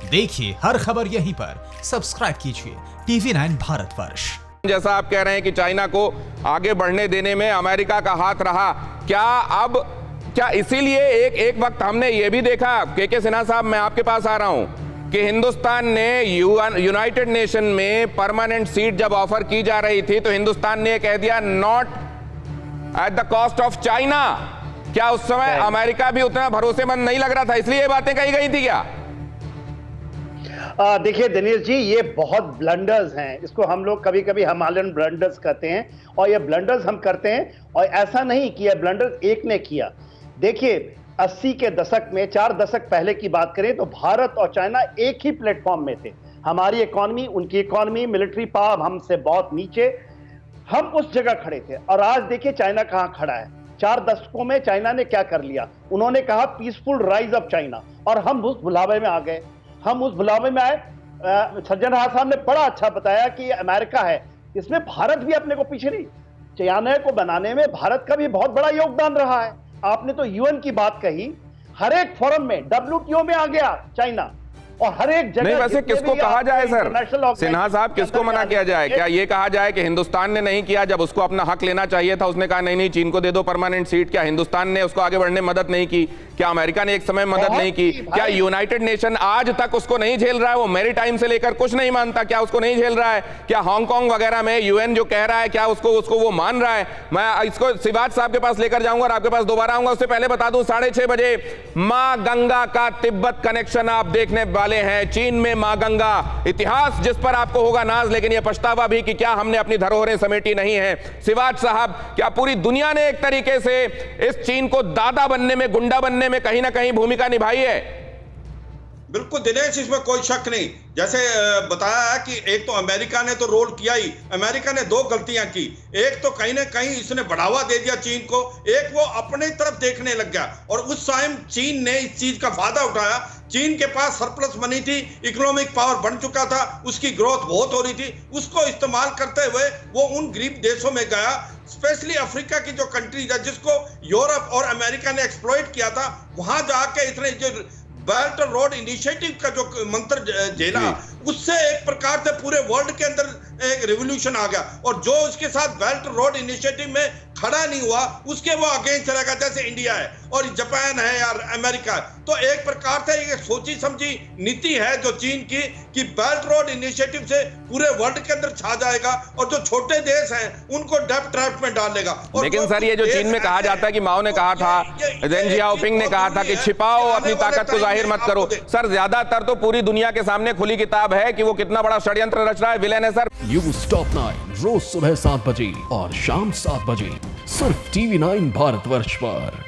देखिए हर खबर यहीं पर, सब्सक्राइब कीजिए TV9 भारतवर्ष। जैसा आप कह रहे हैं कि चाइना को आगे बढ़ने देने में अमेरिका का हाथ रहा, क्या इसीलिए एक वक्त हमने ये भी देखा, के सिन्हा साहब मैं आपके पास आ रहा हूं, कि हिंदुस्तान ने यूनाइटेड नेशन में परमानेंट सीट जब ऑफर की जा रही थी तो हिंदुस्तान ने कह दिया not at the cost of China. क्या उस समय अमेरिका भी उतना भरोसेमंद नहीं लग रहा था, इसलिए ये बातें कही गई थी क्या? देखिए दिनेश जी, ये बहुत ब्लंडर्स हैं, इसको हम लोग कभी कभी हिमालयन ब्लंडर्स कहते हैं, और ये ब्लंडर्स हम करते हैं। और ऐसा नहीं किया ब्लंडर एक ने किया। देखिए 80 के दशक में, 4 दशक पहले की बात करें तो भारत और चाइना एक ही प्लेटफॉर्म में थे। हमारी इकोनॉमी, उनकी इकोनॉमी, मिलिट्री पावर हमसे बहुत नीचे, हम उस जगह खड़े थे। और आज देखिए चाइना कहां खड़ा है। 4 दशकों में चाइना ने क्या कर लिया? उन्होंने कहा पीसफुल राइज ऑफ चाइना, और हम उस बुलावे में आ गए। हम उस बुलावे में आए। सज्जन राज साहब ने बड़ा अच्छा बताया कि अमेरिका है, इसमें भारत भी अपने को पीछे नहीं। चाइना को बनाने में भारत का भी बहुत बड़ा योगदान रहा है। आपने तो यूएन की बात कही, हर एक फोरम में, WTO में आ गया चाइना, और हर एक जगह। नहीं, वैसे किसको कहा जाए सर, सिन्हा साहब, किसको मना किया जाए? क्या ये कहा जाए कि हिंदुस्तान ने नहीं किया, जब उसको अपना हक लेना चाहिए था उसने कहा नहीं चीन को दे दो परमानेंट सीट? क्या हिंदुस्तान ने उसको आगे बढ़ने में मदद नहीं की? क्या अमेरिका ने एक समय मदद नहीं की? क्या यूनाइटेड नेशन आज तक उसको नहीं झेल रहा है? वो मैरीटाइम से लेकर कुछ नहीं मानता, क्या उसको नहीं झेल रहा है? क्या हांगकांग वगैरह में यूएन जो कह रहा है, क्या उसको वो मान रहा है? मैं इसको शिवाज साहब के पास लेकर जाऊंगा और आपके पास दोबारा आऊंगा। उससे पहले बता दूं, 6:30 बजे मां गंगा का तिब्बत कनेक्शन आप देखने वाले हैं। चीन में मां गंगा, इतिहास जिस पर आपको होगा नाज, लेकिन यह पछतावा भी कि क्या हमने अपनी धरोहरें समेटी नहीं है। शिवाज साहब, क्या पूरी दुनिया ने एक तरीके से इस चीन को दादा बनने में, गुंडा बनने में कहीं ना कहीं भूमिका निभाई है? बिल्कुल दिनेश, इसमें कोई शक नहीं। जैसे बताया है कि एक तो अमेरिका ने तो रोल किया ही। अमेरिका ने 2 गलतियां की। एक तो कहीं ना कहीं इसने बढ़ावा दे दिया चीन को, एक वो अपने तरफ देखने लग गया, और उस टाइम चीन ने इस चीज का फायदा उठाया। चीन के पास सरप्लस मनी थी, इकोनॉमिक पावर बन चुका था, उसकी ग्रोथ बहुत हो रही थी। उसको इस्तेमाल करते हुए वो उन गरीब देशों में गया, स्पेशली अफ्रीका की जो कंट्रीज है जिसको यूरोप और अमेरिका ने एक्सप्लॉइट किया था, वहां जाके इसने जो बेल्ट रोड इनिशिएटिव का जो मंत्र झेला, उससे एक प्रकार से पूरे वर्ल्ड के अंदर एक रिवॉल्यूशन आ गया। और जो उसके साथ बेल्ट रोड इनिशिएटिव में खड़ा नहीं हुआ, उसके वो अगेंस्ट चला गया, जैसे इंडिया है और जापान है या अमेरिका है। तो एक प्रकार से एक सोची समझी नीति है जो चीन की, कि बेल्ट रोड इनिशिएटिव से पूरे वर्ल्ड के अंदर छा जाएगा और जो छोटे देश हैं उनको डेब्ट ट्रैप में डाल देगा। लेकिन सर, ये जो चीन में कहा जाता है कि माओ ने कहा था, देन जियाओपिंग ने कहा था कि छिपाओ अपनी ताकत को जाहिर मत करो। सर, ज्यादातर तो पूरी दुनिया के सामने खुली किताब है कि वो कितना बड़ा षड्यंत्र रच रहा है, विलेन है सर। न्यूज़ टॉप 9 रोज सुबह 7 बजे और शाम 7 बजे सिर्फ TV9 भारतवर्ष पर।